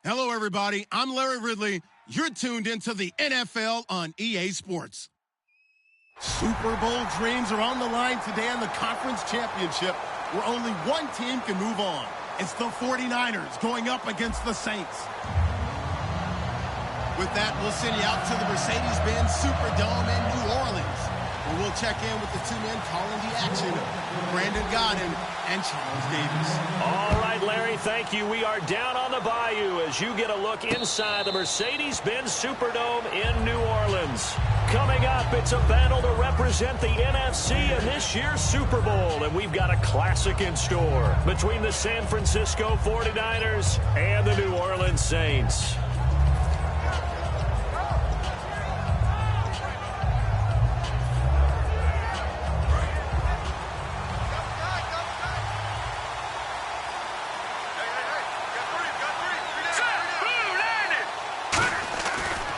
Hello, everybody. I'm Larry Ridley. You're tuned into the NFL on EA Sports. Super Bowl dreams are on the line today in the conference championship, where only one team can move on. It's the 49ers going up against the Saints. With that, we'll send you out to the Mercedes-Benz Superdome in New Orleans, where we'll check in with the two men calling the action, Brandon Godden and Charles Davis. All right, Larry, thank you. We are down on the bayou as you get a look inside the Mercedes-Benz Superdome in New Orleans. Coming up, it's a battle to represent the NFC in this year's Super Bowl, and we've got a classic in store between the San Francisco 49ers and the New Orleans Saints.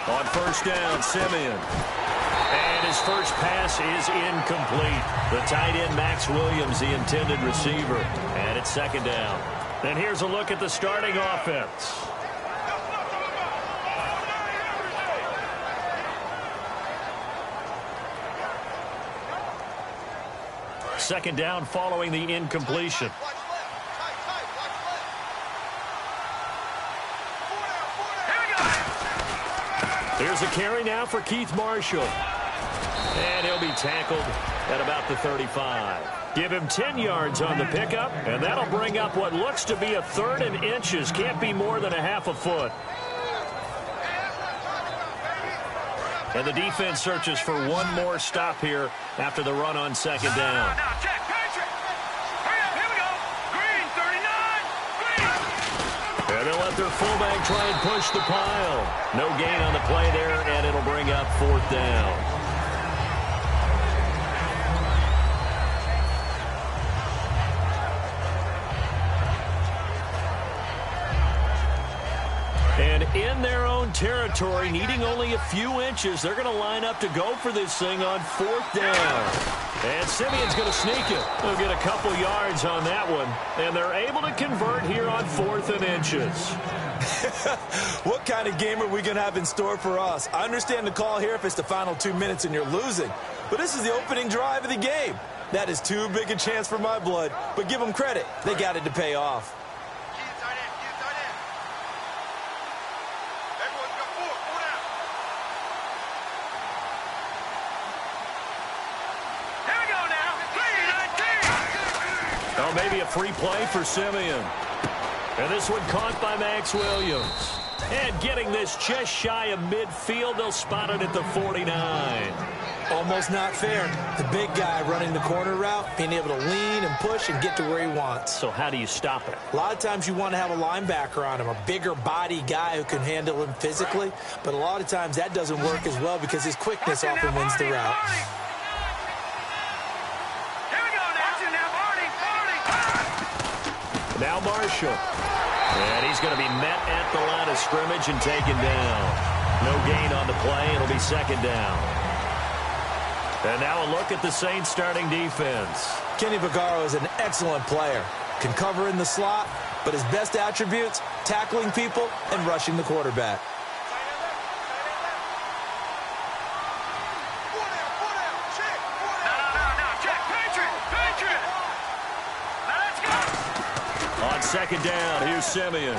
On first down, Simeon. And his first pass is incomplete. The tight end, Max Williams, the intended receiver. And it's second down. And here's a look at the starting offense. Second down following the incompletion. Here's a carry now for Keith Marshall. And he'll be tackled at about the 35. Give him 10 yards on the pickup, and that'll bring up what looks to be a third and inches. Can't be more than a half a foot. And the defense searches for one more stop here after the run on second down. And they'll let their fullback try and push the pile. No gain on the play there, and it'll bring up fourth down. And in their own territory, needing only a few inches, they're going to line up to go for this thing on fourth down. And Simeon's going to sneak it. They'll get a couple yards on that one. And they're able to convert here on fourth and inches. What kind of game are we going to have in store for us? I understand the call here if it's the final 2 minutes and you're losing. But this is the opening drive of the game. That is too big a chance for my blood. But give them credit. They got it to pay off. Oh, maybe a free play for Simeon. And this one caught by Max Williams. And getting this just shy of midfield, they'll spot it at the 49. Almost not fair. The big guy running the corner route, being able to lean and push and get to where he wants. So how do you stop it? A lot of times you want to have a linebacker on him, a bigger body guy who can handle him physically. But a lot of times that doesn't work as well because his quickness often wins the route. Now Marshall. And he's going to be met at the line of scrimmage and taken down. No gain on the play. It'll be second down. And now a look at the Saints starting defense. Kenny Vaccaro is an excellent player. Can cover in the slot, but his best attributes, tackling people and rushing the quarterback. On second down, here's Simeon.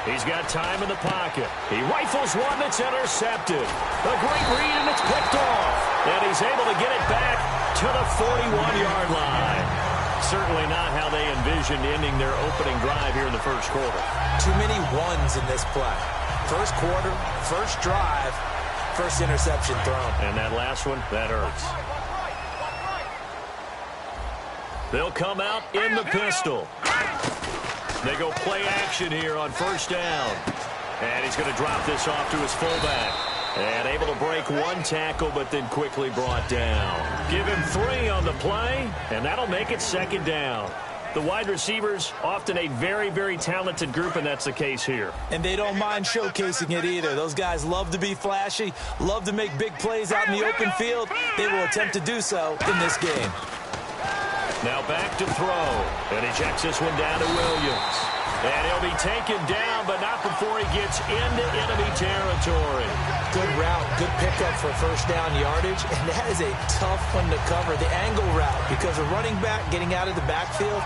He's got time in the pocket. He rifles one that's intercepted. A great read, and it's picked off. And he's able to get it back to the 41-yard line. Certainly not how they envisioned ending their opening drive here in the first quarter. Too many ones in this play. First quarter, first drive, first interception thrown. And that last one, that hurts. They'll come out in the pistol. They go play action here on first down. And he's going to drop this off to his fullback. And able to break one tackle, but then quickly brought down. Give him 3 on the play, and that'll make it second down. The wide receivers, often a very, very talented group, and that's the case here. And they don't mind showcasing it either. Those guys love to be flashy, love to make big plays out in the open field. They will attempt to do so in this game. Now back to throw. And he checks this one down to Williams. And he'll be taken down, but not before he gets into enemy territory. Good route, good pickup for first down yardage, and that is a tough one to cover, the angle route, because a running back getting out of the backfield,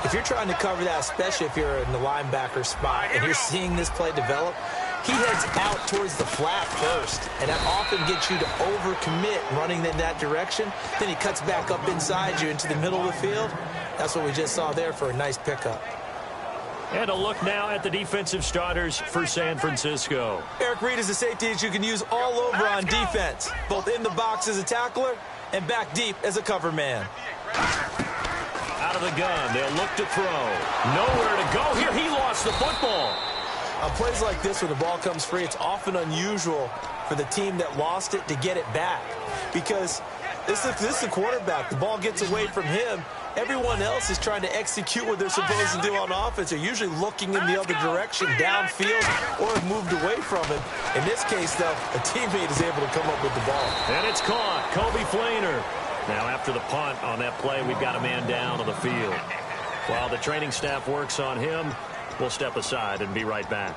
if you're trying to cover that, especially if you're in the linebacker spot and you're seeing this play develop, he heads out towards the flat first, and that often gets you to overcommit running in that direction. Then he cuts back up inside you into the middle of the field. That's what we just saw there for a nice pickup. And a look now at the defensive starters for San Francisco. Eric Reid is a safety that you can use all over on defense, both in the box as a tackler and back deep as a cover man. Out of the gun, they'll look to throw. Nowhere to go here. He lost the football. On plays like this where the ball comes free, it's often unusual for the team that lost it to get it back. Because this is the quarterback. The ball gets away from him. Everyone else is trying to execute what they're supposed to do on offense. They're usually looking in the other direction, downfield, or have moved away from it. In this case, though, a teammate is able to come up with the ball. And it's caught. Kobe Flainer. Now, after the punt on that play, we've got a man down on the field. While the training staff works on him, we'll step aside and be right back.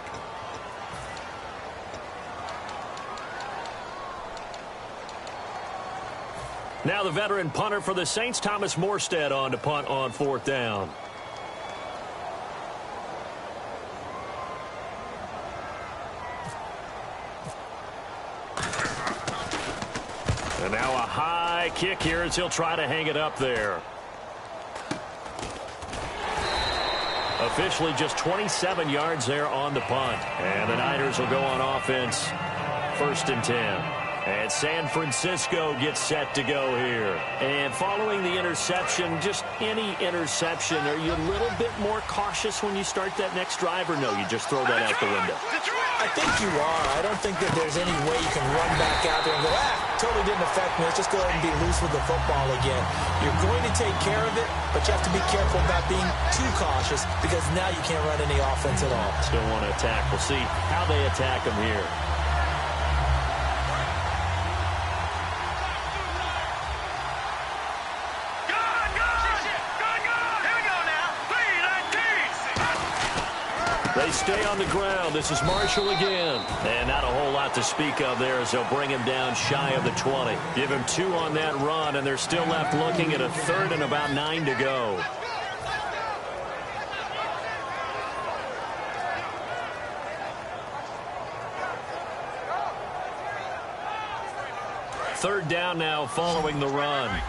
Now the veteran punter for the Saints, Thomas Morstead, on to punt on fourth down. And now a high kick here as he'll try to hang it up there. Officially just 27 yards there on the punt. And the Niners will go on offense, 1st and 10. And San Francisco gets set to go here. And following the interception, just any interception, are you a little bit more cautious when you start that next drive, or no, you just throw that out the window? I think you are. I don't think that there's any way you can run back out there and go, totally didn't affect me. Let's just go ahead and be loose with the football again. You're going to take care of it, but you have to be careful about being too cautious because now you can't run any offense at all. Still want to attack. We'll see how they attack him here. They stay on the ground. This is Marshall again. And not a whole lot to speak of there as they'll bring him down shy of the 20. Give him 2 on that run, and they're still left looking at a 3rd and about 9 to go. Third down now following the run.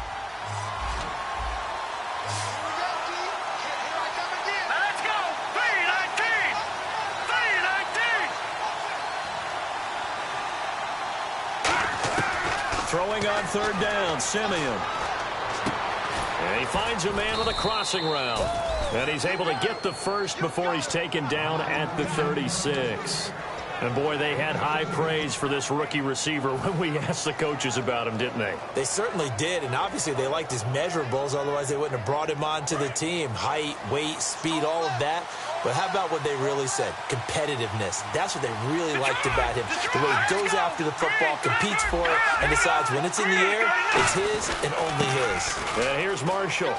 Throwing on third down, Simeon. And he finds a man with a crossing route. And he's able to get the first before he's taken down at the 36. And, boy, they had high praise for this rookie receiver when we asked the coaches about him, didn't they? They certainly did, and obviously they liked his measurables. Otherwise, they wouldn't have brought him onto the team. Height, weight, speed, all of that. But how about what they really said? Competitiveness. That's what they really liked about him. The way he goes after the football, competes for it, and decides when it's in the air, it's his and only his. And here's Marshall.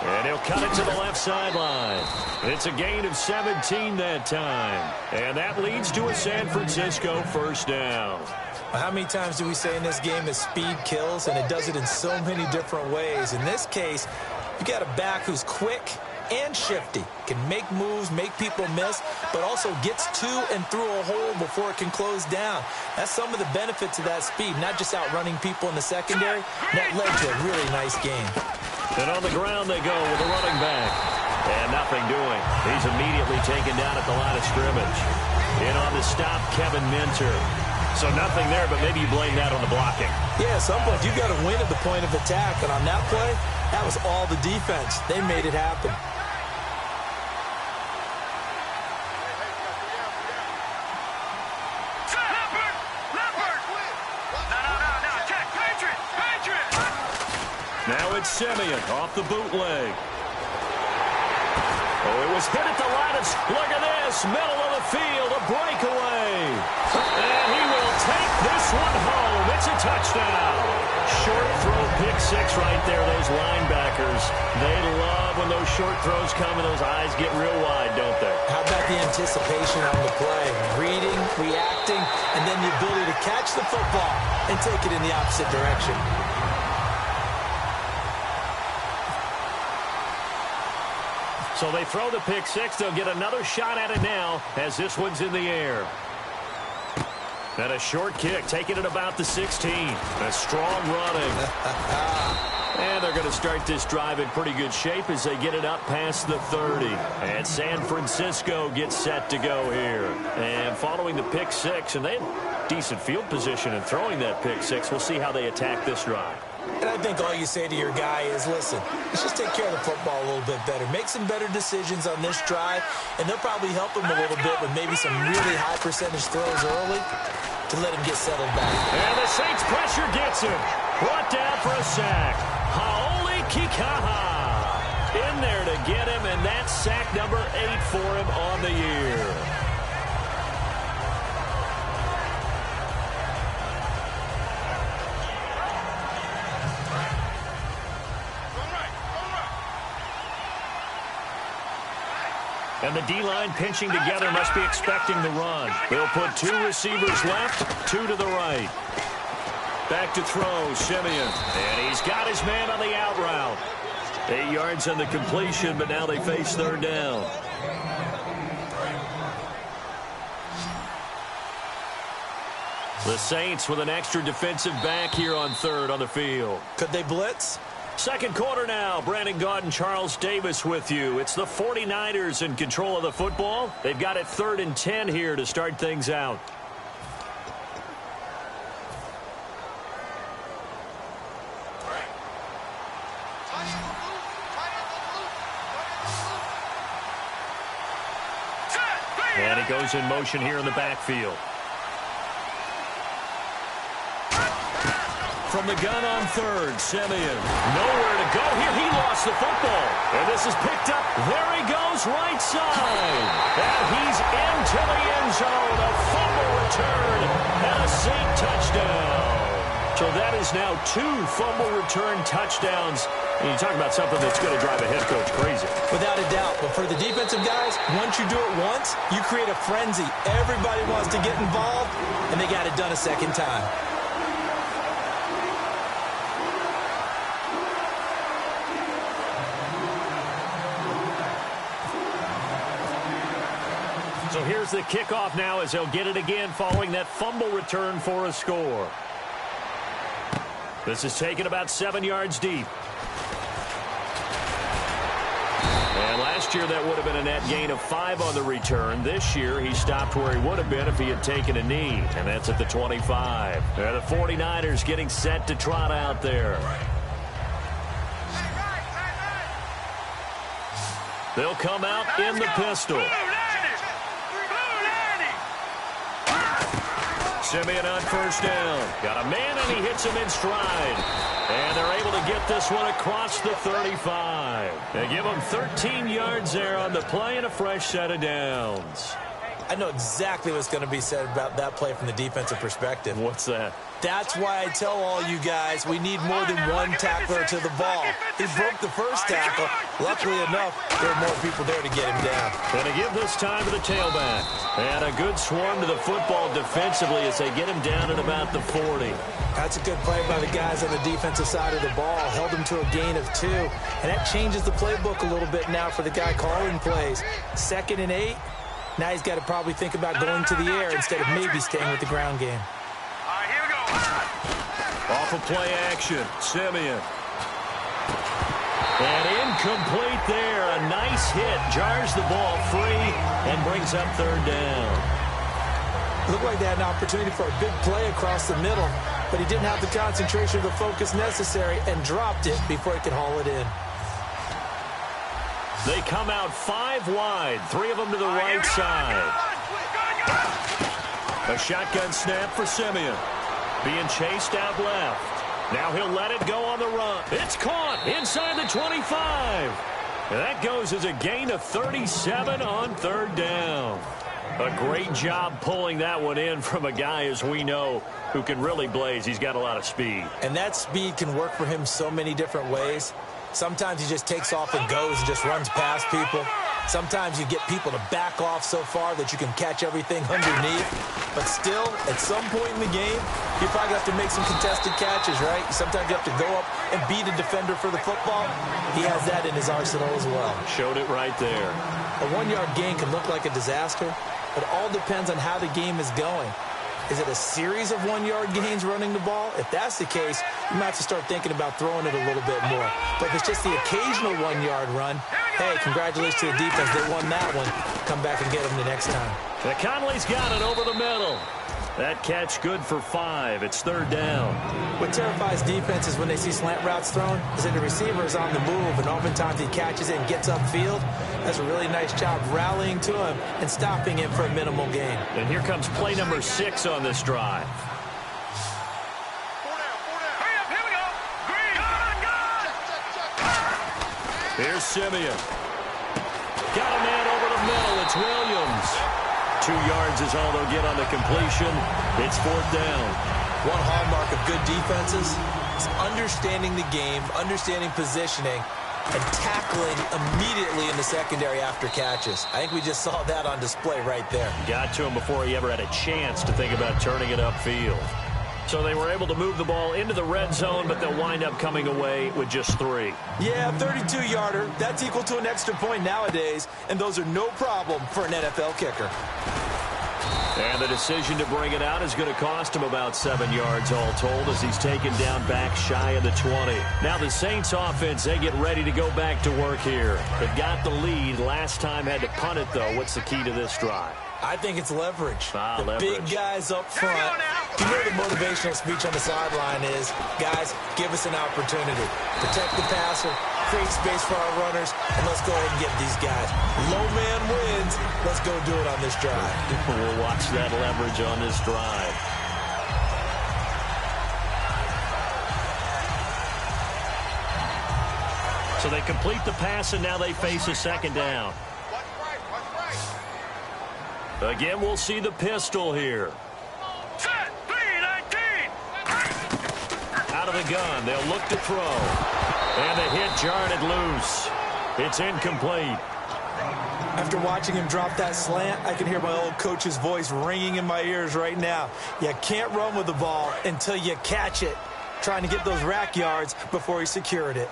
And he'll cut it to the left sideline. It's a gain of 17 that time. And that leads to a San Francisco first down. How many times do we say in this game that speed kills, and it does it in so many different ways? In this case, you got a back who's quick and shifty, can make moves, make people miss, but also gets to and through a hole before it can close down. That's some of the benefits of that speed, not just outrunning people in the secondary. That led to a really nice game. And on the ground they go with the running back. And nothing doing. He's immediately taken down at the line of scrimmage. In on the stop, Kevin Minter. So nothing there, but maybe you blame that on the blocking. Yeah, at some point you've got to win at the point of attack. And on that play, that was all the defense. They made it happen. Now it's Simeon off the bootleg. Oh, it was hit at the line of... Look at this. Middle of the field, a breakaway. And he will take this one home. It's It's a touchdown. Short throw, pick six right there. Those linebackers, they love when those short throws come and those eyes get real wide, don't they? How about the anticipation on the play? Reading, reacting, and then the ability to catch the football and take it in the opposite direction. So they throw the pick six. They'll get another shot at it now as this one's in the air. And a short kick, taking it about the 16. A strong running. And they're going to start this drive in pretty good shape as they get it up past the 30. And San Francisco gets set to go here. And following the pick six, and they had decent field position in throwing that pick six. We'll see how they attack this drive. And I think all you say to your guy is, listen, let's just take care of the football a little bit better. Make some better decisions on this drive, and they'll probably help him a little bit with maybe some really high percentage throws early to let him get settled back. And the Saints pressure gets him. Brought down for a sack. Haoli Kikaha in there to get him, and that's sack number 8 for him on the year. And the D-line pinching together must be expecting the run. They'll put 2 receivers left, 2 to the right. Back to throw, Simeon. And he's got his man on the out route. 8 yards on the completion, but now they face third down. The Saints with an extra defensive back here on third on the field. Could they blitz? Second quarter now. Brandon Gaudin, Charles Davis with you. It's the 49ers in control of the football. They've got it 3rd and 10 here to start things out. And he goes in motion here in the backfield. From the gun on third, Simeon. Nowhere to go here. He lost the football. And this is picked up. There he goes, right side. And he's into the end zone. A fumble return and a Saint touchdown. So that is now 2 fumble return touchdowns. And you talk about something that's going to drive a head coach crazy. Without a doubt. But for the defensive guys, once you do it once, you create a frenzy. Everybody wants to get involved, and they got it done a second time. So here's the kickoff now as they'll get it again following that fumble return for a score. This is taken about 7 yards deep. And last year that would have been a net gain of 5 on the return. This year he stopped where he would have been if he had taken a knee. And that's at the 25. And the 49ers getting set to trot out there. They'll come out in the pistol. Simeon on first down. Got a man, and he hits him in stride. And they're able to get this one across the 35. They give him 13 yards there on the play and a fresh set of downs. I know exactly what's going to be said about that play from the defensive perspective. What's that? That's why I tell all you guys we need more than one tackler to the ball. He broke the first tackle. Luckily enough, there were more people there to get him down. Going to give this time to the tailback. And a good swarm to the football defensively as they get him down at about the 40. That's a good play by the guys on the defensive side of the ball. Held him to a gain of 2. And that changes the playbook a little bit now for the guy calling plays. 2nd and 8. Now he's got to probably think about going to the air instead of maybe staying with the ground game. All right, here we go. Off of play action, Simeon. And incomplete there. A nice hit. Jars the ball free and brings up third down. Looked like they had an opportunity for a big play across the middle, but he didn't have the concentration or the focus necessary and dropped it before he could haul it in. They come out 5 wide, 3 of them to the right side. A shotgun snap for Simeon. Being chased out left. Now he'll let it go on the run. It's caught inside the 25. And that goes as a gain of 37 on third down. A great job pulling that one in from a guy, as we know, who can really blaze. He's got a lot of speed. And that speed can work for him so many different ways. Sometimes he just takes off and goes and just runs past people. Sometimes you get people to back off so far that you can catch everything underneath. But still, at some point in the game, you probably have to make some contested catches, right? Sometimes you have to go up and beat a defender for the football. He has that in his arsenal as well. Showed it right there. A 1-yard gain can look like a disaster. It all depends on how the game is going. Is it a series of 1-yard gains running the ball? If that's the case, you might have to start thinking about throwing it a little bit more. But if it's just the occasional 1-yard run, hey, congratulations to the defense. They won that one. Come back and get them the next time. And Conley's got it over the middle. That catch good for 5. It's third down. What terrifies defenses when they see slant routes thrown is that the receiver is on the move, and oftentimes he catches it and gets upfield. That's a really nice job rallying to him and stopping him for a minimal gain. And here comes play number 6 on this drive. Here's Simeon. Got a man over the middle. It's Williams. 2 yards is all they'll get on the completion. It's fourth down. One hallmark of good defenses is understanding the game, understanding positioning, and tackling immediately in the secondary after catches. I think we just saw that on display right there. Got to him before he ever had a chance to think about turning it upfield. So they were able to move the ball into the red zone, but they'll wind up coming away with just 3. Yeah, 32-yarder. That's equal to an extra point nowadays, and those are no problem for an NFL kicker. And the decision to bring it out is going to cost him about 7 yards all told, as he's taken down back shy of the 20. Now the Saints offense, they get ready to go back to work here. They've got the lead. Last time had to punt it, though. What's the key to this drive? I think it's leverage. The leverage. Big guys up front. You know the motivational speech on the sideline is, guys, give us an opportunity. Protect the passer, create space for our runners, and let's go ahead and get these guys. Low man wins. Let's go do it on this drive. We'll watch that leverage on this drive. So they complete the pass, and now they face a second down. Again, we'll see the pistol here. Set, 3-19. Out of the gun, they'll look to throw. And the hit jarred it loose. It's incomplete. After watching him drop that slant, I can hear my old coach's voice ringing in my ears right now. You can't run with the ball until you catch it. Trying to get those rack yards before he secured it.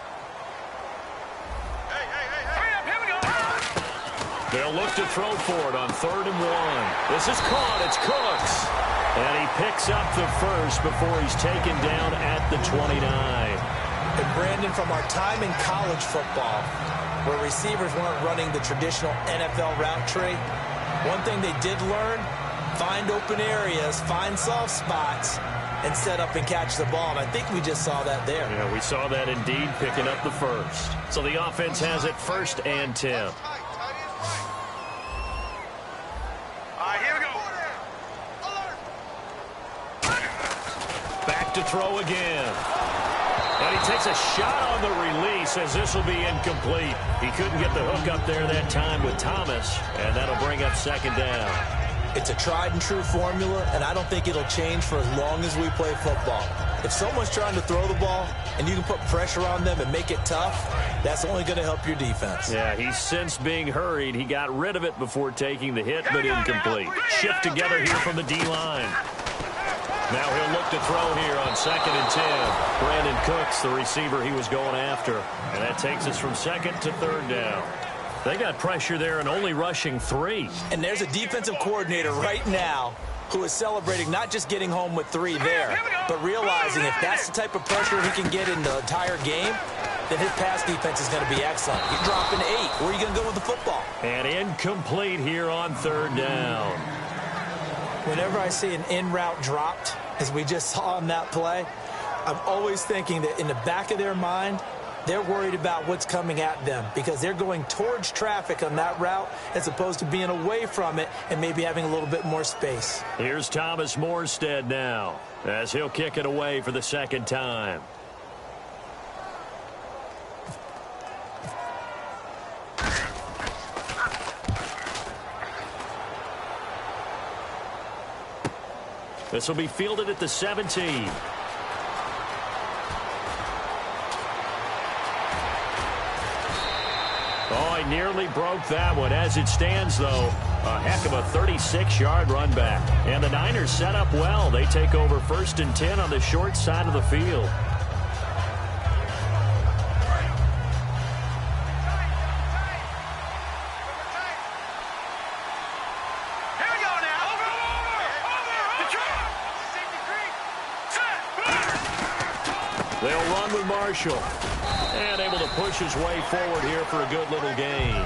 They'll look to throw for it on 3rd and 1. This is caught. It's Cooks. And he picks up the first before he's taken down at the 29. And Brandon, from our time in college football, where receivers weren't running the traditional NFL route tree, one thing they did learn, find open areas, find soft spots, and set up and catch the ball. And I think we just saw that there. Yeah, we saw that indeed, picking up the first. So the offense has it 1st and 10. Here we go. Back to throw again. And he takes a shot on the release, as this will be incomplete. He couldn't get the hook up there that time with Thomas, and that'll bring up 2nd down. It's a tried and true formula, and I don't think it'll change for as long as we play football. If someone's trying to throw the ball and you can put pressure on them and make it tough, that's only going to help your defense. Yeah, he's since being hurried. He got rid of it before taking the hit, but incomplete. Shift together here from the D-line. Now he'll look to throw here on 2nd and 10. Brandon Cooks, the receiver he was going after. And that takes us from 2nd to 3rd down. They got pressure there and only rushing 3. And there's a defensive coordinator right now who is celebrating not just getting home with 3 there, but realizing if that's the type of pressure he can get in the entire game, then his pass defense is going to be excellent. You're dropping 8. Where are you going to go with the football? And incomplete here on 3rd down. Whenever I see an in-route dropped, as we just saw in that play, I'm always thinking that in the back of their mind, they're worried about what's coming at them because they're going towards traffic on that route as opposed to being away from it and maybe having a little bit more space. Here's Thomas Morstead now as he'll kick it away for the 2nd time. This will be fielded at the 17. Oh, he nearly broke that one. As it stands, though, a heck of a 36-yard run back. And the Niners set up well. They take over 1st and 10 on the short side of the field. They'll run with Marshall. And able to push his way forward here for a good little gain.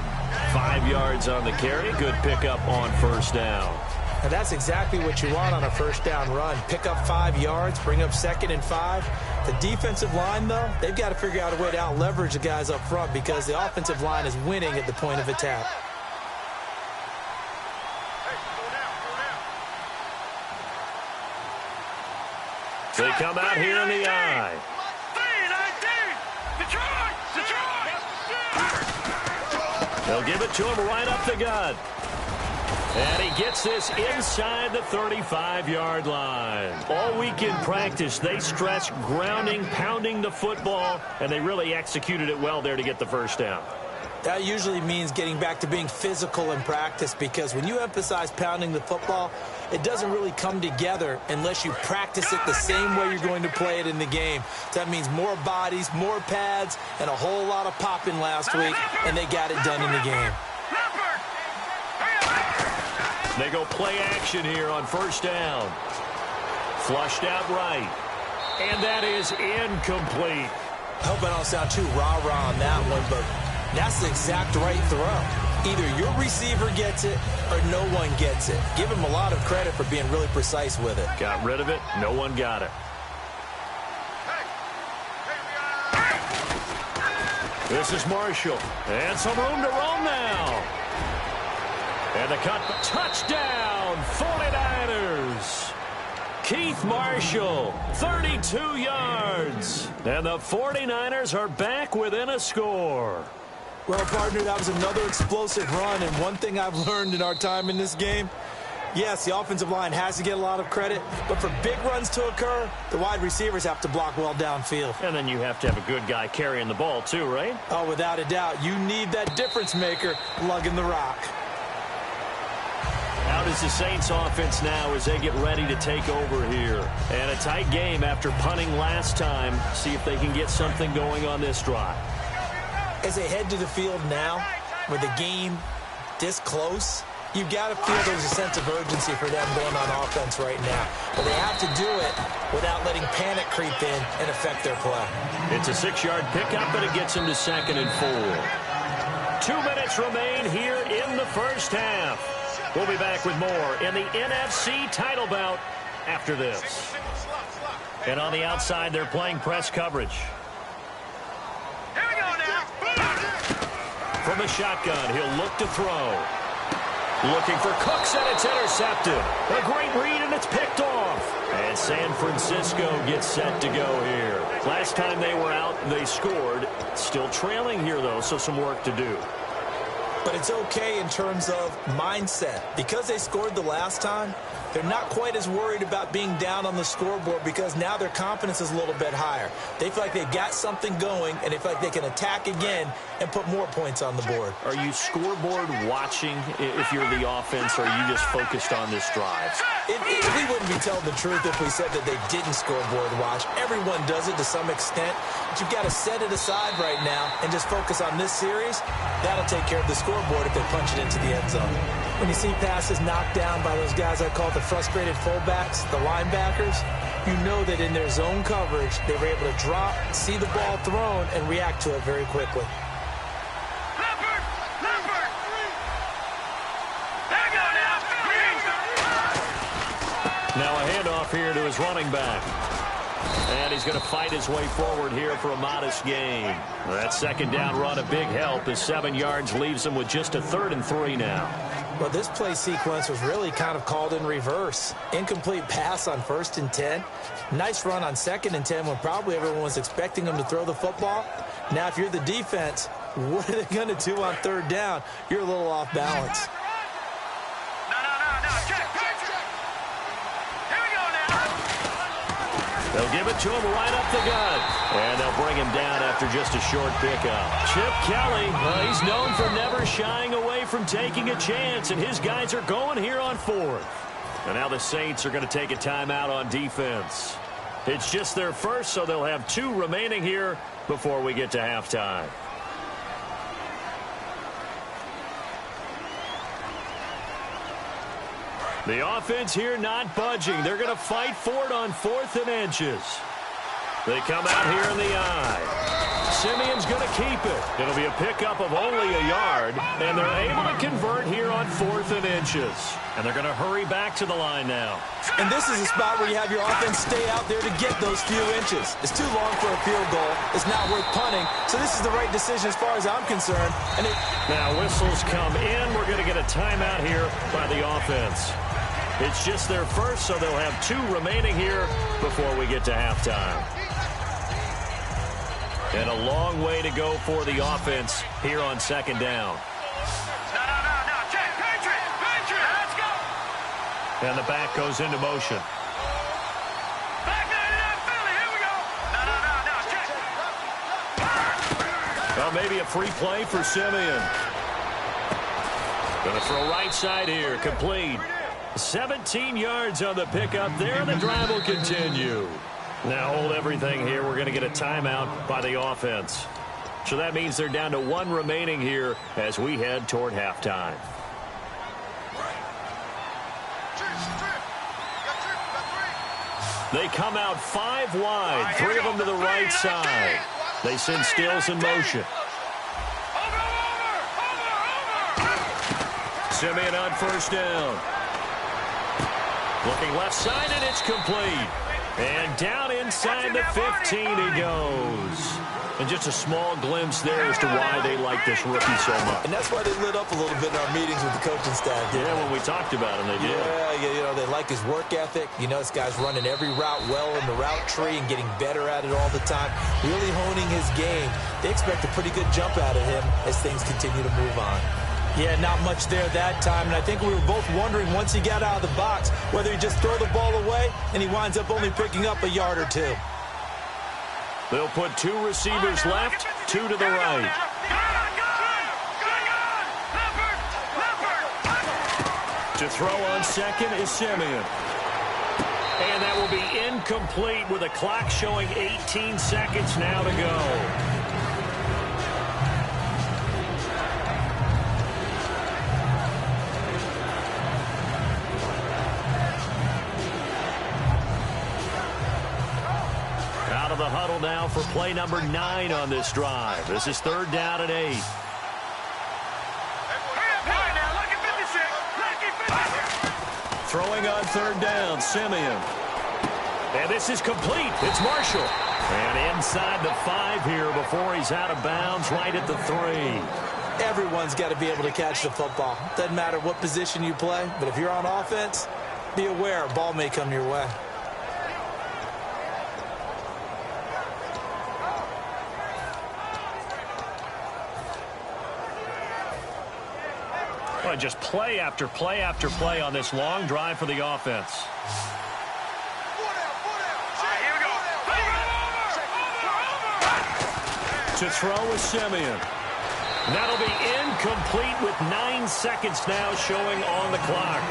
5 yards on the carry. Good pickup on 1st down. And that's exactly what you want on a 1st down run. Pick up 5 yards, bring up 2nd and 5. The defensive line, though, they've got to figure out a way to out-leverage the guys up front because the offensive line is winning at the point of attack. They come out here in the eye. They'll give it to him right up the gut. And he gets this inside the 35-yard line. All week in practice, they stressed grounding, pounding the football, and they really executed it well there to get the 1st down. That usually means getting back to being physical in practice because when you emphasize pounding the football, it doesn't really come together unless you practice it the same way you're going to play it in the game. That means more bodies, more pads, and a whole lot of popping last week, and they got it done in the game. They go play action here on 1st down. Flushed out right. And that is incomplete. I hope I don't sound too rah-rah on that one, but that's the exact right throw. Either your receiver gets it or no one gets it. Give him a lot of credit for being really precise with it. Got rid of it. No one got it. This is Marshall. And some room to roam now. And the cut. Touchdown, 49ers. Keith Marshall, 32 yards. And the 49ers are back within a score. Well, partner, that was another explosive run, and one thing I've learned in our time in this game, yes, the offensive line has to get a lot of credit, but for big runs to occur, the wide receivers have to block well downfield. And then you have to have a good guy carrying the ball too, right? Oh, without a doubt. You need that difference maker lugging the rock. Out is the Saints offense now as they get ready to take over here. And a tight game after punting last time. See if they can get something going on this drive. As they head to the field now, with the game this close, you've got to feel there's a sense of urgency for them going on offense right now. But they have to do it without letting panic creep in and affect their play. It's a 6-yard pickup, but it gets them to 2nd and 4. 2 minutes remain here in the 1st half. We'll be back with more in the NFC title bout after this. And on the outside, they're playing press coverage. From the shotgun, he'll look to throw. Looking for Cooks, and it's intercepted. A great read, and it's picked off. And San Francisco gets set to go here. Last time they were out, they scored. Still trailing here, though, so some work to do. But it's okay in terms of mindset. Because they scored the last time, they're not quite as worried about being down on the scoreboard because now their confidence is a little bit higher. They feel like they've got something going, and they feel like they can attack again and put more points on the board. Are you scoreboard watching if you're the offense, or are you just focused on this drive? We wouldn't be telling the truth if we said that they didn't scoreboard watch. Everyone does it to some extent, but you've got to set it aside right now and just focus on this series. That'll take care of the scoreboard if they punch it into the end zone. When you see passes knocked down by those guys I call the frustrated fullbacks, the linebackers, you know that in their zone coverage, they were able to drop, see the ball thrown, and react to it very quickly. Now a handoff here to his running back. And he's going to fight his way forward here for a modest gain. That 2nd down run, a big help, as 7 yards leaves him with just a 3rd and 3 now. Well, this play sequence was really kind of called in reverse. Incomplete pass on 1st and 10. Nice run on 2nd and 10 when probably everyone was expecting him to throw the football. Now, if you're the defense, what are they going to do on 3rd down? You're a little off balance. No. Check. Here we go now. They'll give it to him right up the gut. And they'll bring him down after just a short pickup. Chip Kelly, he's known for never shying away from taking a chance, and his guys are going here on fourth. And now the Saints are going to take a timeout on defense. It's just their first, so they'll have 2 remaining here before we get to halftime. The offense here not budging. They're going to fight for it on 4th and inches. They come out here in the I. Simeon's going to keep it. It'll be a pickup of only a yard, and they're able to convert here on 4th and inches. And they're going to hurry back to the line now. And this is a spot where you have your offense stay out there to get those few inches. It's too long for a field goal. It's not worth punting. So this is the right decision as far as I'm concerned. And now whistles come in. We're going to get a timeout here by the offense. It's just their first, so they'll have 2 remaining here before we get to halftime. And a long way to go for the offense here on 2nd down. No. Check. Patriot. Let's go. And the back goes into motion. Back to Philly. Here we go. No. Check. Well, maybe a free play for Simeon. Going to throw right side here. Complete. 17 yards on the pickup there. The drive will continue. Now hold everything here. We're going to get a timeout by the offense. So that means they're down to 1 remaining here as we head toward halftime. They come out 5 wide, 3 of them to the right side. They send Stills in motion. Simeon on 1st down. Looking left side, and it's complete. And down inside the 15 he goes. And just a small glimpse there as to why they like this rookie so much. And that's why they lit up a little bit in our meetings with the coaching staff. Yeah, when we talked about him, they did. Yeah, they like his work ethic. This guy's running every route well in the route tree and getting better at it all the time. Really honing his game. They expect a pretty good jump out of him as things continue to move on. Yeah, not much there that time, and I think we were both wondering once he got out of the box whether he just throw the ball away and he winds up only picking up a yard or 2. They'll put 2 receivers left, 2 to the right. To throw on 2nd is Simeon. And that will be incomplete with a clock showing 18 seconds now to go. The huddle now for play number 9 on this drive. This is 3rd down and 8. Throwing on 3rd down, Simeon. And this is complete. It's Marshall. And inside the 5 here before he's out of bounds right at the 3. Everyone's got to be able to catch the football. Doesn't matter what position you play, but if you're on offense, be aware a ball may come your way. Just play after play after play on this long drive for the offense. To throw is Simeon. That'll be incomplete with 9 seconds now showing on the clock.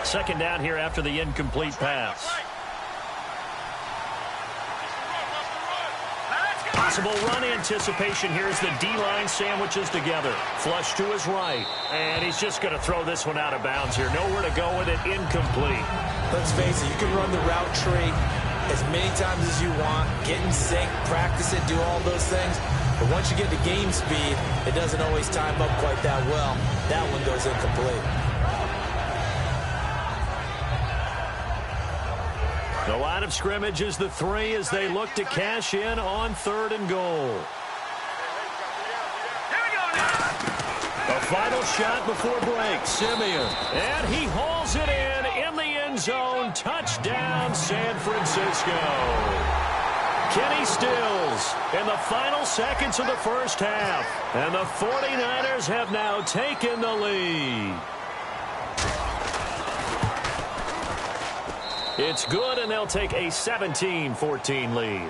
Second down here after the incomplete pass. Possible run anticipation here as the D-line sandwiches together. Flush to his right. And he's just going to throw this one out of bounds here. Nowhere to go with it. Incomplete. Let's face it, you can run the route tree as many times as you want. Get in sync, practice it, do all those things. But once you get to game speed, it doesn't always time up quite that well. That one goes incomplete. The line of scrimmage is the 3 as they look to cash in on 3rd and goal. A final shot before break. Simeon. And he hauls it in the end zone. Touchdown, San Francisco. Kenny Stills in the final seconds of the first half. And the 49ers have now taken the lead. It's good, and they'll take a 17-14 lead.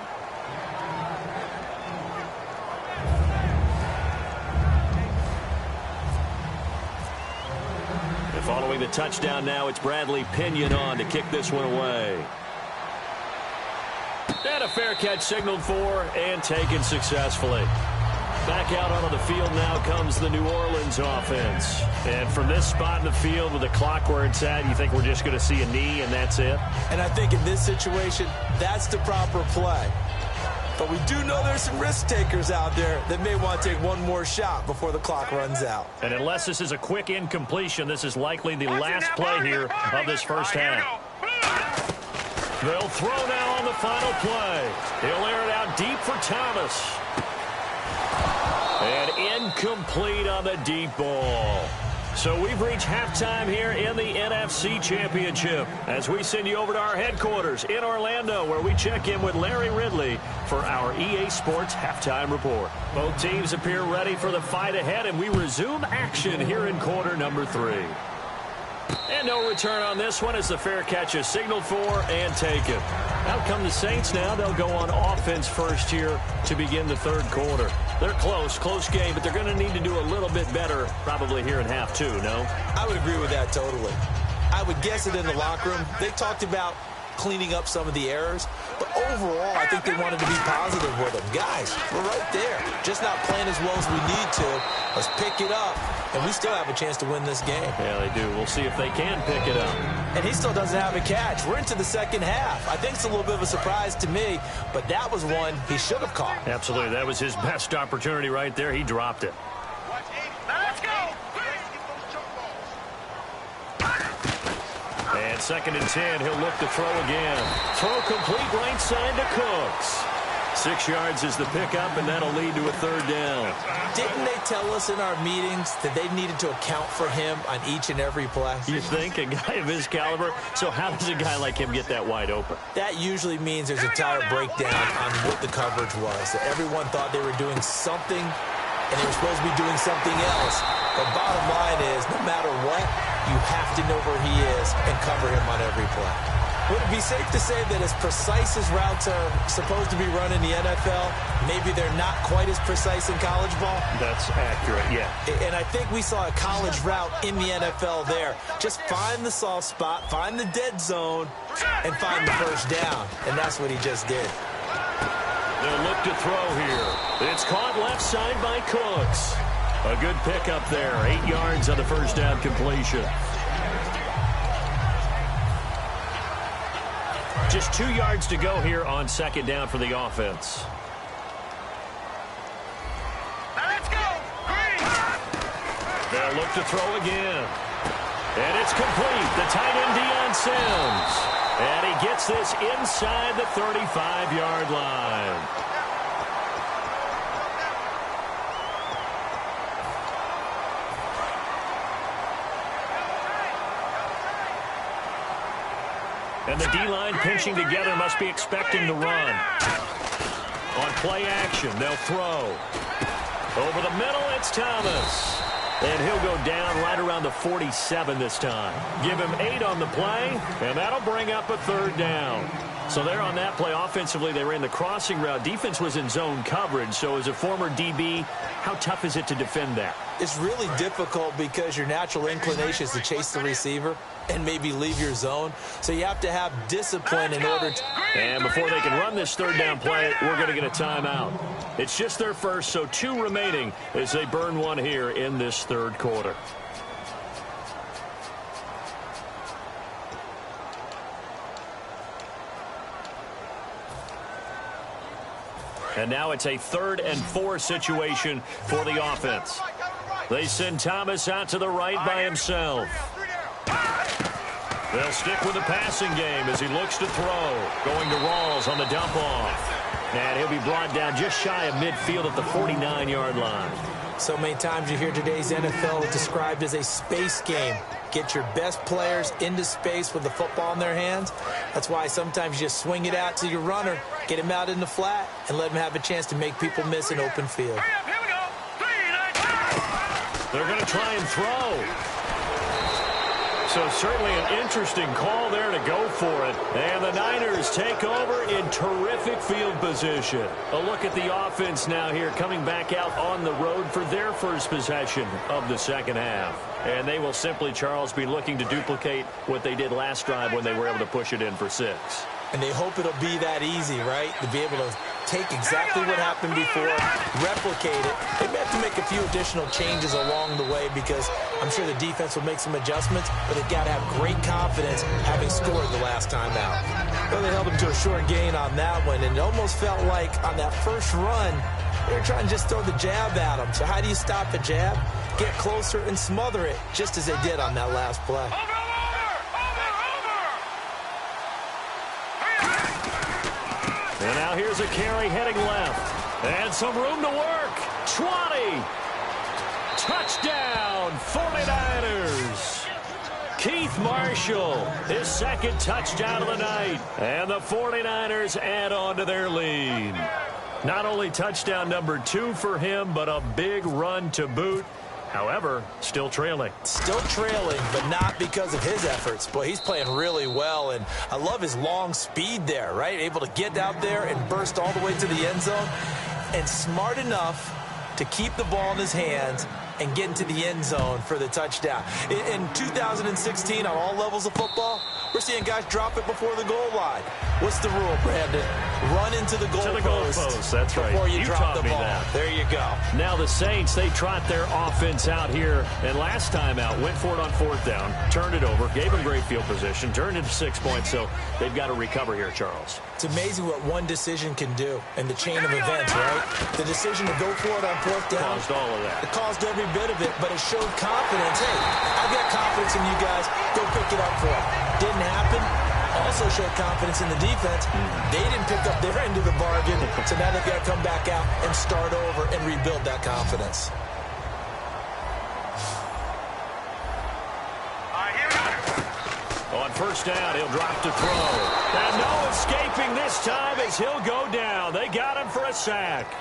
And following the touchdown now, it's Bradley Pinion on to kick this one away. And a fair catch signaled for and taken successfully. Back out onto the field now comes the New Orleans offense. And from this spot in the field with the clock where it's at, you think we're just going to see a knee and that's it? And I think in this situation, that's the proper play. But we do know there's some risk takers out there that may want to take one more shot before the clock runs out. And unless this is a quick incompletion, this is likely the last play here of this first half. They'll throw now on the final play. He'll air it out deep for Thomas. And incomplete on the deep ball. So we've reached halftime here in the NFC Championship as we send you over to our headquarters in Orlando, where we check in with Larry Ridley for our EA Sports Halftime Report. Both teams appear ready for the fight ahead, and we resume action here in quarter number 3. And no return on this one as the fair catch is signaled for and taken. Out come the Saints now. They'll go on offense first here to begin the third quarter. They're close game, but they're going to need to do a little bit better probably here in half 2, no? I would agree with that totally. I would guess it in the locker room. They talked about cleaning up some of the errors, but overall, I think they wanted to be positive with them. Guys, we're right there. Just not playing as well as we need to. Let's pick it up, and we still have a chance to win this game. Yeah, they do. We'll see if they can pick it up. And he still doesn't have a catch. We're into the second half. I think it's a little bit of a surprise to me, but that was one he should have caught. Absolutely. That was his best opportunity right there. He dropped it. Let's go. And 2nd and 10, he'll look to throw again. Throw complete right side to Cooks. 6 yards is the pickup, and that'll lead to a third down. Didn't they tell us in our meetings that they needed to account for him on each and every play? You think? A guy of his caliber? So how does a guy like him get that wide open? That usually means there's a entire breakdown on what the coverage was. That everyone thought they were doing something, and they were supposed to be doing something else. But bottom line is, no matter what, you have to know where he is and cover him on every play. Would it be safe to say that as precise as routes are supposed to be run in the NFL, maybe they're not quite as precise in college ball? That's accurate, yeah. And I think we saw a college route in the NFL there. Just find the soft spot, find the dead zone, and find the first down. And that's what he just did. They'll look to throw here. It's caught left side by Cooks. A good pickup there. 8 yards on the first down completion. Just 2 yards to go here on 2nd down for the offense. Now let's go. They'll look to throw again. And it's complete. The tight end, Deion Sims. And he gets this inside the 35-yard line. And the D-line pinching together must be expecting to run. On play action, they'll throw. Over the middle, it's Thomas. And he'll go down right around the 47 this time. Give him 8 on the play, and that'll bring up a third down. So there on that play, offensively, they ran the crossing route. Defense was in zone coverage, so as a former DB, how tough is it to defend that? It's really difficult because your natural inclination is to chase the receiver and maybe leave your zone. So you have to have discipline in order to... And before they can run this third down play, we're going to get a timeout. It's just their first, so 2 remaining as they burn one here in this third quarter. And now it's a 3rd and 4 situation for the offense. They send Thomas out to the right by himself. They'll stick with the passing game as he looks to throw. Going to Rawls on the dump off. And he'll be brought down just shy of midfield at the 49-yard line. So many times you hear today's NFL described as a space game. Get your best players into space with the football in their hands. That's why sometimes you just swing it out to your runner, get him out in the flat, and let him have a chance to make people miss an open field. Here we go. They're going to try and throw. So certainly an interesting call there to go for it. And the Niners take over in terrific field position. A look at the offense now here, coming back out on the road for their first possession of the second half. And they will simply, Charles, be looking to duplicate what they did last drive when they were able to push it in for 6. And they hope it'll be that easy, right? To be able to take exactly what happened before, replicate it. They may have to make a few additional changes along the way because I'm sure the defense will make some adjustments, but they've got to have great confidence having scored the last time out. Well, they held them to a short gain on that one, and it almost felt like on that first run, they were trying to just throw the jab at them. So how do you stop a jab? Get closer and smother it, just as they did on that last play. And now here's a carry heading left. And some room to work. 20. Touchdown, 49ers. Keith Marshall, his second touchdown of the night. And the 49ers add on to their lead. Not only touchdown number 2 for him, but a big run to boot. However, still trailing. Still trailing, but not because of his efforts. Boy, he's playing really well, and I love his long speed there, right? Able to get out there and burst all the way to the end zone, and smart enough to keep the ball in his hands and get into the end zone for the touchdown. In 2016, on all levels of football, we're seeing guys drop it before the goal line. What's the rule, Brandon? Run into the goal post. That's right. Before you drop taught the me ball. that. There you go. Now the Saints, they trot their offense out here. And last time out, went for it on 4th down, turned it over, gave them great field position, turned into 6 points. So they've got to recover here, Charles. It's amazing what one decision can do in the chain of events, right? The decision to go for it on 4th down. Caused all of that. It caused every bit of it, but it showed confidence. Hey, I've got confidence in you guys. Go pick it up for it. Didn't happen. Also showed confidence in the defense. They didn't pick up their end of the bargain, so now they've got to come back out and start over and rebuild that confidence. On 1st down, he'll drop to throw. And no escaping this time as he'll go down. They got him for a sack.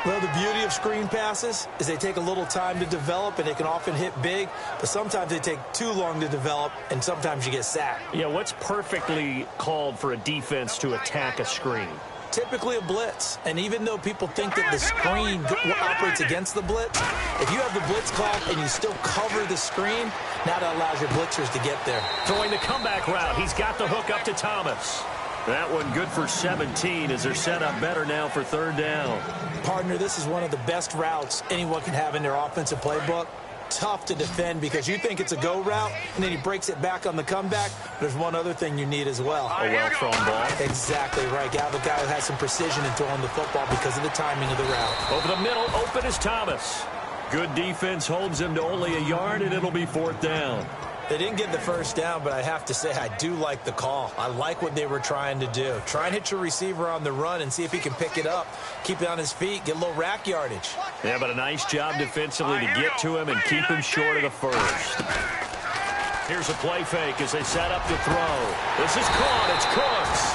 Well, the beauty of screen passes is they take a little time to develop, and they can often hit big, but sometimes they take too long to develop, and sometimes you get sacked. Yeah, what's perfectly called for a defense to attack a screen? Typically a blitz, and even though people think that the screen operates against the blitz, if you have the blitz called and you still cover the screen, now that allows your blitzers to get there. Throwing the comeback route, he's got the hook up to Thomas. That one good for 17 as they're set up better now for 3rd down. Partner, this is one of the best routes anyone can have in their offensive playbook. Tough to defend because you think it's a go route, and then he breaks it back on the comeback. There's one other thing you need as well. A well-thrown ball. Exactly right. You have a guy who has some precision in throwing the football because of the timing of the route. Over the middle, open is Thomas. Good defense holds him to only a yard, and it'll be 4th down. They didn't get the 1st down, but I have to say I do like the call. I like what they were trying to do. Try and hit your receiver on the run and see if he can pick it up. Keep it on his feet, get a little rack yardage. Yeah, but a nice job defensively to get to him and keep him short of the 1st. Here's a play fake as they set up to throw. This is caught. It's Cooks.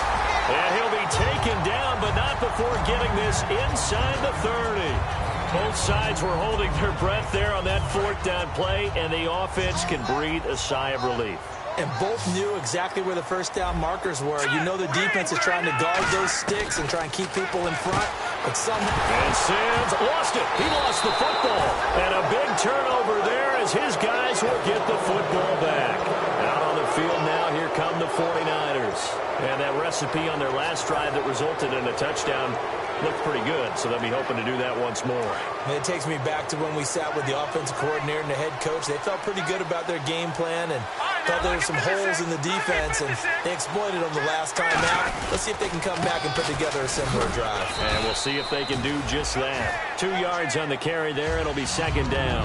And he'll be taken down, but not before getting this inside the 30. Both sides were holding their breath there on that 4th down play, and the offense can breathe a sigh of relief. And both knew exactly where the 1st down markers were. You know the defense is trying to guard those sticks and try and keep people in front, but somehow... And Sims lost it. He lost the football. And a big turnover there as his guys will get the football back. Out on the field now, here come the 49ers. And that recipe on their last drive that resulted in a touchdown looked pretty good, so they'll be hoping to do that once more. And it takes me back to when we sat with the offensive coordinator and the head coach. They felt pretty good about their game plan and thought there were some holes in the defense, and they exploited them the last time out. Let's see if they can come back and put together a similar drive. And we'll see if they can do just that. 2 yards on the carry there. It'll be 2nd down.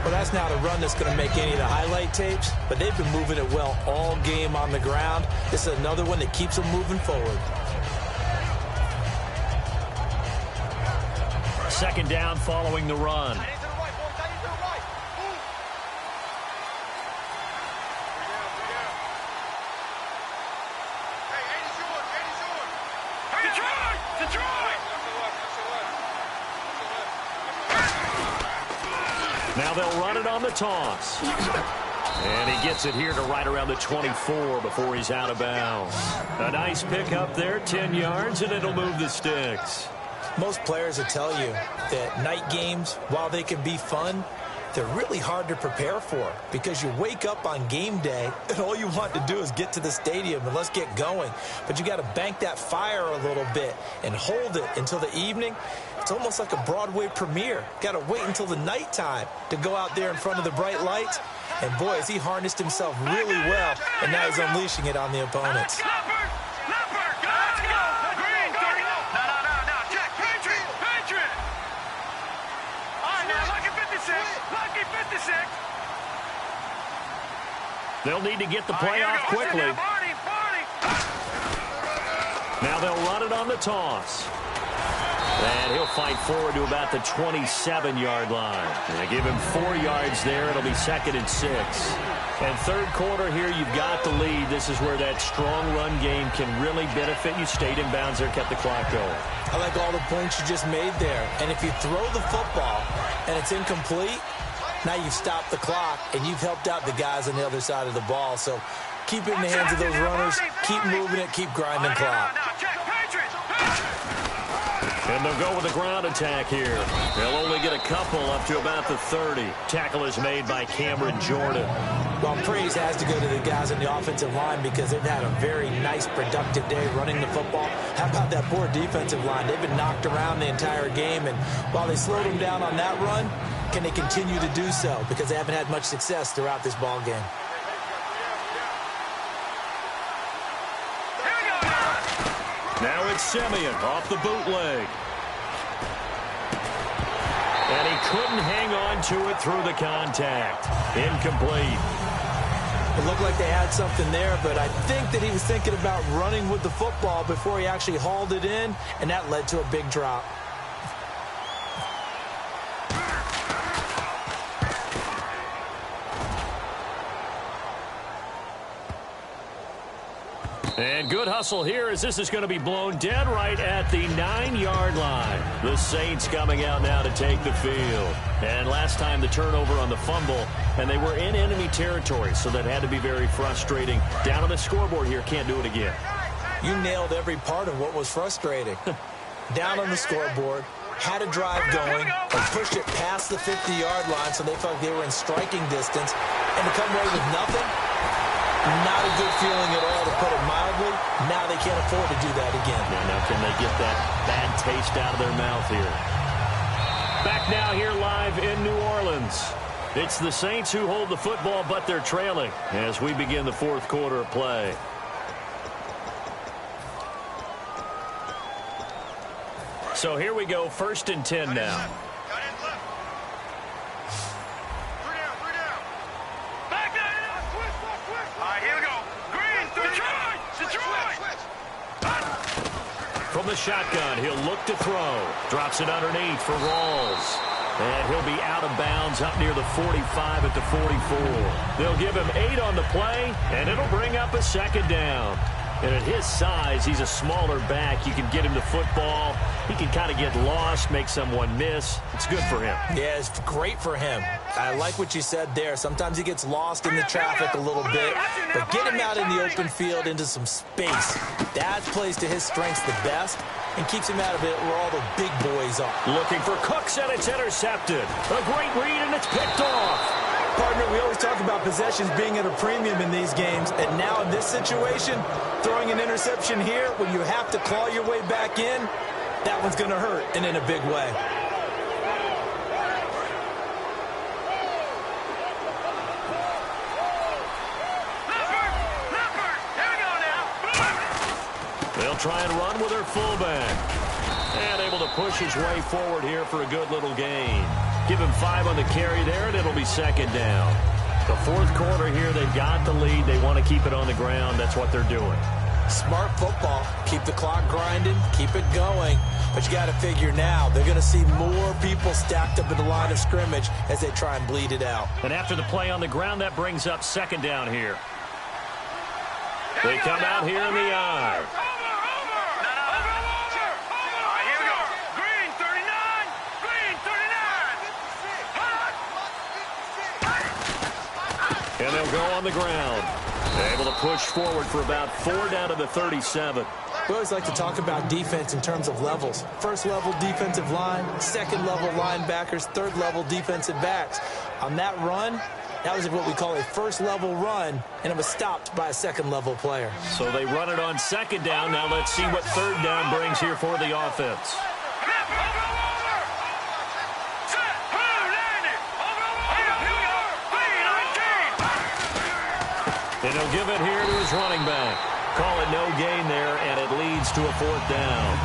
Well, that's not a run that's going to make any of the highlight tapes, but they've been moving it well all game on the ground. This is another one that keeps them moving forward. 2nd down following the run. Now they'll run it on the toss. And he gets it here to right around the 24 before he's out of bounds. A nice pick up there, 10 yards, and it'll move the sticks. Most players will tell you that night games, while they can be fun, they're really hard to prepare for because you wake up on game day and all you want to do is get to the stadium and let's get going. But you got to bank that fire a little bit and hold it until the evening. It's almost like a Broadway premiere. Got to wait until the nighttime to go out there in front of the bright lights. And boy, has he harnessed himself really well, and now he's unleashing it on the opponents. They'll need to get the play off quickly. Now they'll run it on the toss. And he'll fight forward to about the 27-yard line. They give him 4 yards there. It'll be 2nd and 6. And third quarter here, you've got the lead. This is where that strong run game can really benefit you. Stayed in bounds there, kept the clock going. I like all the points you just made there. And if you throw the football and it's incomplete, now you've stopped the clock and you've helped out the guys on the other side of the ball. So keep it in the hands of those runners. Keep moving it. Keep grinding clock. And they'll go with a ground attack here. They'll only get a couple up to about the 30. Tackle is made by Cameron Jordan. Well, praise has to go to the guys on the offensive line because they've had a very nice, productive day running the football. How about that poor defensive line? They've been knocked around the entire game, and while they slowed them down on that run, can they continue to do so? Because they haven't had much success throughout this ball game. Now it's Simeon off the bootleg. And he couldn't hang on to it through the contact. Incomplete. It looked like they had something there, but I think that he was thinking about running with the football before he actually hauled it in, and that led to a big drop. And good hustle here as this is going to be blown dead right at the 9-yard line. The Saints coming out now to take the field. And last time the turnover on the fumble, and they were in enemy territory, so that had to be very frustrating. Down on the scoreboard here, can't do it again. You nailed every part of what was frustrating. Down on the scoreboard, had a drive going, and pushed it past the 50-yard line so they felt like they were in striking distance, and to come away with nothing, not a good feeling at all, to put it mildly. Now they can't afford to do that again. Yeah, now can they get that bad taste out of their mouth here? Back now here live in New Orleans. It's the Saints who hold the football, but they're trailing as we begin the fourth quarter of play. So here we go, 1st and 10 now. From the shotgun, he'll look to throw. Drops it underneath for Rawls. And he'll be out of bounds up near the 45 at the 44. They'll give him 8 on the play, and it'll bring up a 2nd down. And at his size, he's a smaller back. You can get him the football. He can kind of get lost, make someone miss. It's good for him. Yeah, it's great for him. I like what you said there. Sometimes he gets lost in the traffic a little bit, but get him out in the open field into some space. That plays to his strengths the best and keeps him out of it where all the big boys are. Looking for Cooks, and it's intercepted. A great read, and it's picked off. Partner, we always talk about possessions being at a premium in these games, and now in this situation, throwing an interception here when you have to claw your way back in, that one's going to hurt, and in a big way. They'll try and run with their fullback. And able to push his way forward here for a good little gain. Give him 5 on the carry there, and it'll be 2nd down. The fourth quarter here, they've got the lead. They want to keep it on the ground. That's what they're doing. Smart football. Keep the clock grinding. Keep it going. But you got to figure now, they're going to see more people stacked up in the line of scrimmage as they try and bleed it out. And after the play on the ground, that brings up 2nd down here. They come out here in the eye. they'll go on the ground. Able to push forward for about 4 down to the 37. We always like to talk about defense in terms of levels. First level defensive line, second level linebackers, third level defensive backs. On that run, that was what we call a first level run, and it was stopped by a second level player. So they run it on second down. Now let's see what third down brings here for the offense. And he'll give it here to his running back. Call it no gain there, and it leads to a 4th down.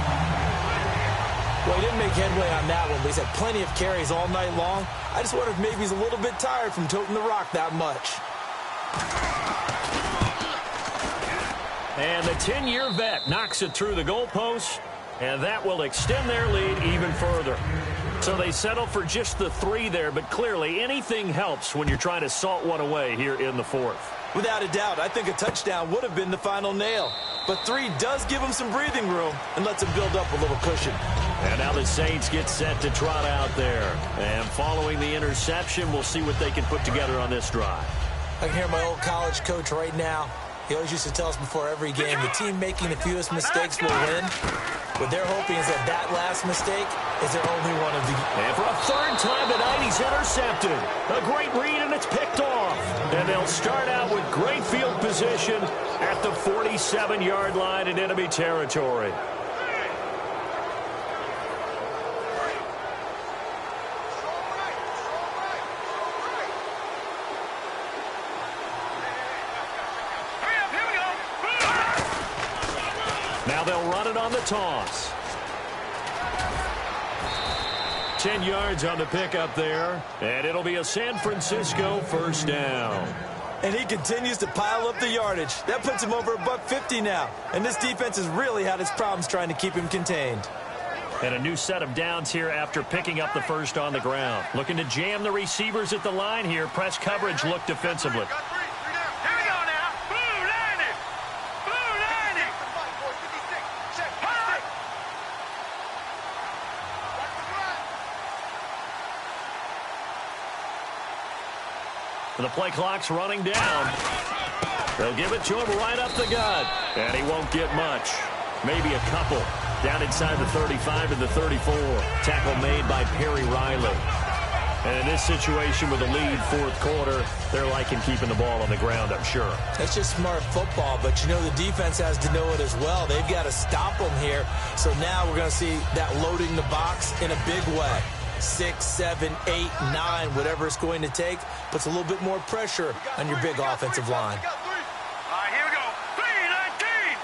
Well, he didn't make headway on that one, but he's had plenty of carries all night long. I just wonder if maybe he's a little bit tired from toting the rock that much. And the 10-year vet knocks it through the goalpost, and that will extend their lead even further. So they settle for just the 3 there, but clearly anything helps when you're trying to salt one away here in the 4th. Without a doubt, I think a touchdown would have been the final nail. But 3 does give him some breathing room and lets him build up a little cushion. And now the Saints get set to trot out there. And following the interception, we'll see what they can put together on this drive. I can hear my old college coach right now. He always used to tell us before every game, the team making the fewest mistakes will win. What they're hoping is that that last mistake is their only one of the game. And for a 3rd time tonight, he's intercepted. A great read, and it's picked off. And they'll start out with great field position at the 47-yard line in enemy territory. Now they'll run it on the toss. 10 yards on the pickup there, and it'll be a San Francisco 1st down. And he continues to pile up the yardage. That puts him over $150 now. And this defense has really had its problems trying to keep him contained. And a new set of downs here after picking up the 1st on the ground. Looking to jam the receivers at the line here. Press coverage look defensively. The play clock's running down. They'll give it to him right up the gut. And he won't get much. Maybe a couple. Down inside the 35 and the 34. Tackle made by Perry Riley. And in this situation with the lead 4th quarter, they're liking keeping the ball on the ground, I'm sure. That's just smart football, but you know the defense has to know it as well. They've got to stop them here. So now we're going to see that loading the box in a big way. 6, 7, 8, 9, whatever it's going to take, puts a little bit more pressure on your big offensive line. All right, here we go. 3-19.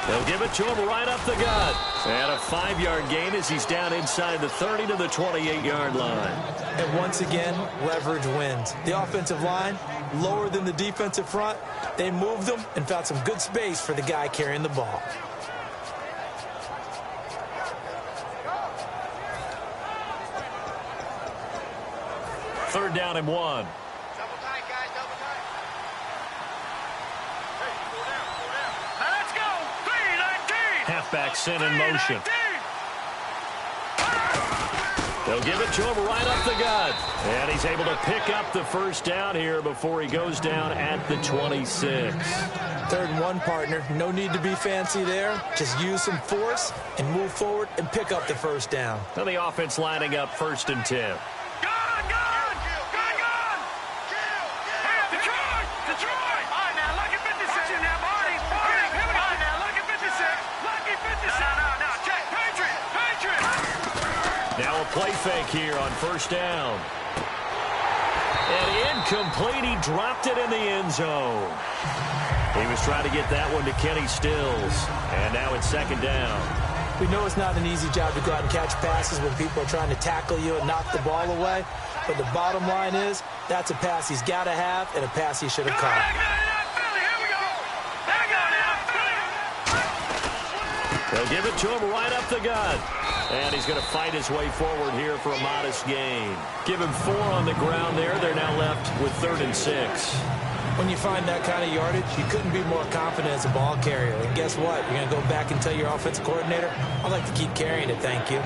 3-19. They'll give it to him right up the gut. And a 5-yard gain as he's down inside the 30 to the 28-yard line. And once again, leverage wins. The offensive line, lower than the defensive front. They moved them and found some good space for the guy carrying the ball. Third down and 1. Double tight, guys, double tight. Hey, pull down. Now let's go. 3-19. Halfback sent in motion. They'll give it to him right up the gut. And he's able to pick up the 1st down here before he goes down at the 26. 3rd and 1, partner. No need to be fancy there. Just use some force and move forward and pick up the 1st down. Now the offense lining up 1st and 10. Now a play fake here on 1st down. And incomplete. He dropped it in the end zone. He was trying to get that one to Kenny Stills. And now it's 2nd down. We know it's not an easy job to go out and catch passes when people are trying to tackle you and knock the ball away. But the bottom line is, that's a pass he's got to have and a pass he should have caught. They'll give it to him right up the gut. And he's going to fight his way forward here for a modest gain. Give him 4 on the ground there. They're now left with 3rd and 6. When you find that kind of yardage, you couldn't be more confident as a ball carrier. And guess what? You're going to go back and tell your offensive coordinator, I'd like to keep carrying it, thank you.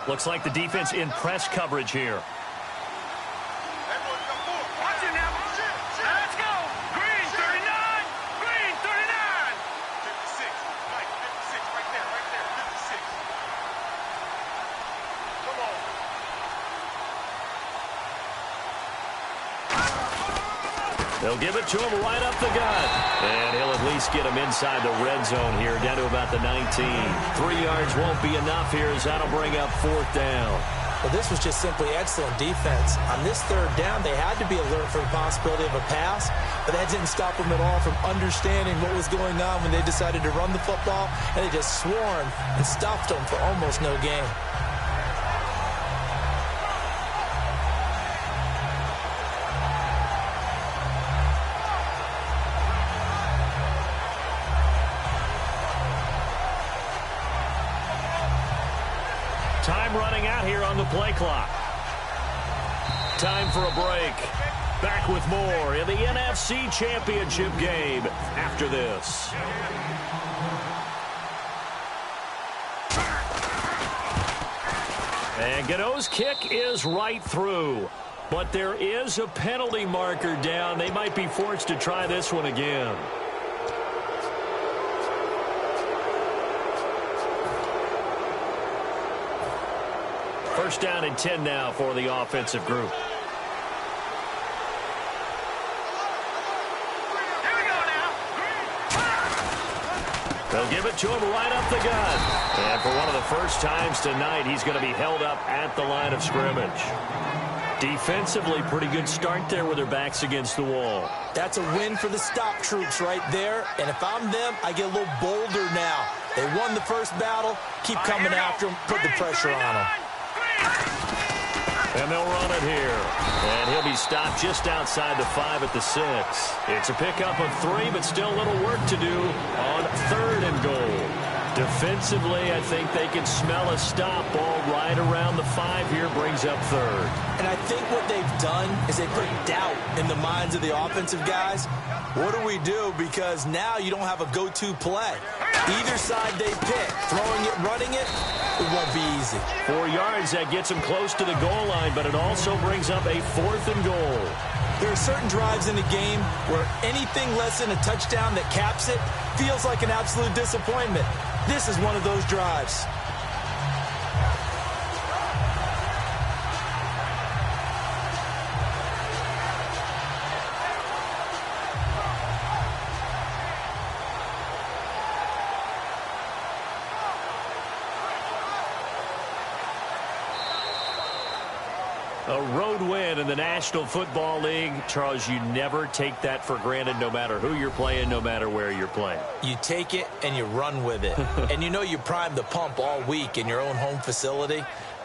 Looks like the defense in press coverage here. Watch it now. Let's go. Green 39. Green 39. 56. Mike, 56. Right there. 56. Come on. They'll give it to him right up the gut. And he'll at least get him inside the red zone here, down to about the 19. 3 yards won't be enough here as that'll bring up 4th down. Well, this was just simply excellent defense. On this 3rd down, they had to be alert for the possibility of a pass, but that didn't stop them at all from understanding what was going on when they decided to run the football, and they just swarmed and stopped them for almost no gain. Time running out here on the play clock. Time for a break. Back with more in the NFC Championship game after this. And Gano's kick is right through. But there is a penalty marker down. They might be forced to try this one again. First down and 10 now for the offensive group. Here we go now. They'll give it to him right up the gut. And for one of the first times tonight, he's going to be held up at the line of scrimmage. Defensively, pretty good start there with their backs against the wall. That's a win for the stop troops right there, and if I'm them, I get a little bolder now. They won the first battle. Keep coming after them. Put the pressure on them. And they'll run it here. And he'll be stopped just outside the 5 at the 6. It's a pickup of 3, but still a little work to do on 3rd and goal. Defensively, I think they can smell a stop ball right around the 5 here, brings up 3rd. And I think what they've done is they put doubt in the minds of the offensive guys. What do we do? Because now you don't have a go-to play. Either side they pick, throwing it, running it, it won't be easy. 4 yards, that gets them close to the goal line, but it also brings up a 4th and goal. There are certain drives in the game where anything less than a touchdown that caps it feels like an absolute disappointment. This is one of those drives. A road win in the National Football League. Charles, you never take that for granted, no matter who you're playing, no matter where you're playing. You take it and you run with it. And you know you primed the pump all week in your own home facility.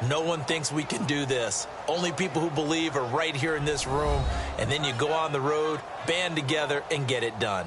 No one thinks we can do this. Only people who believe are right here in this room. And then you go on the road, band together, and get it done.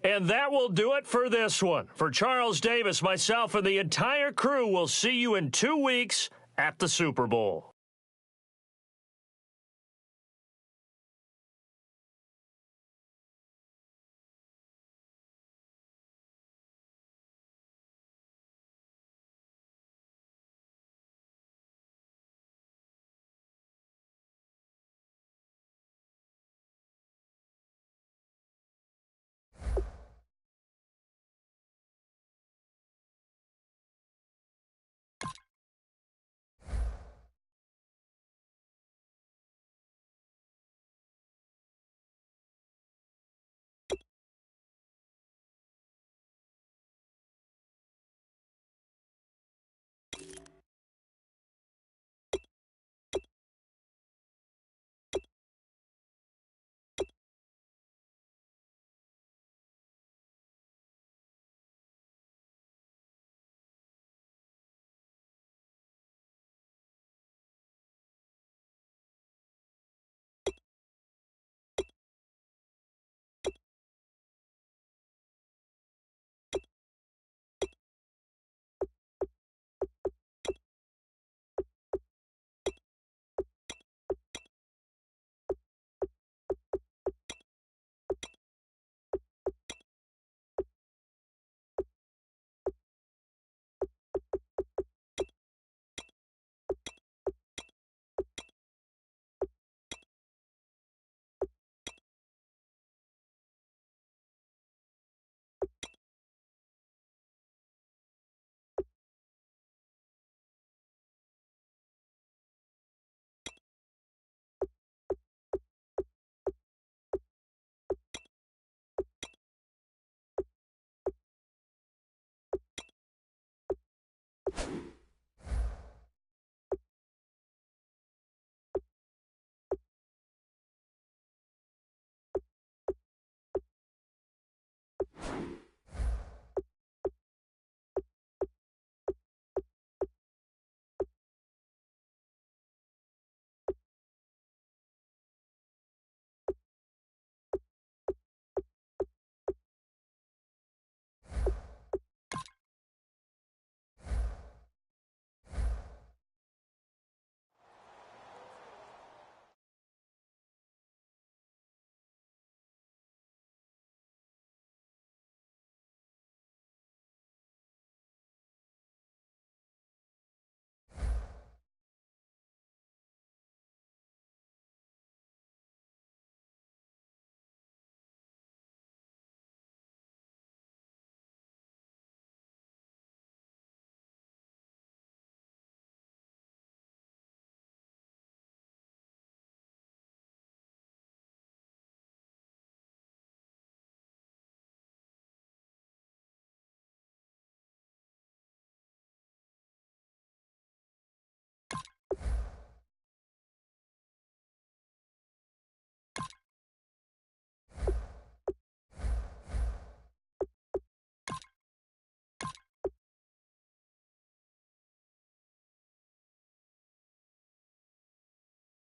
And that will do it for this one. For Charles Davis, myself, and the entire crew, we'll see you in 2 weeks at the Super Bowl.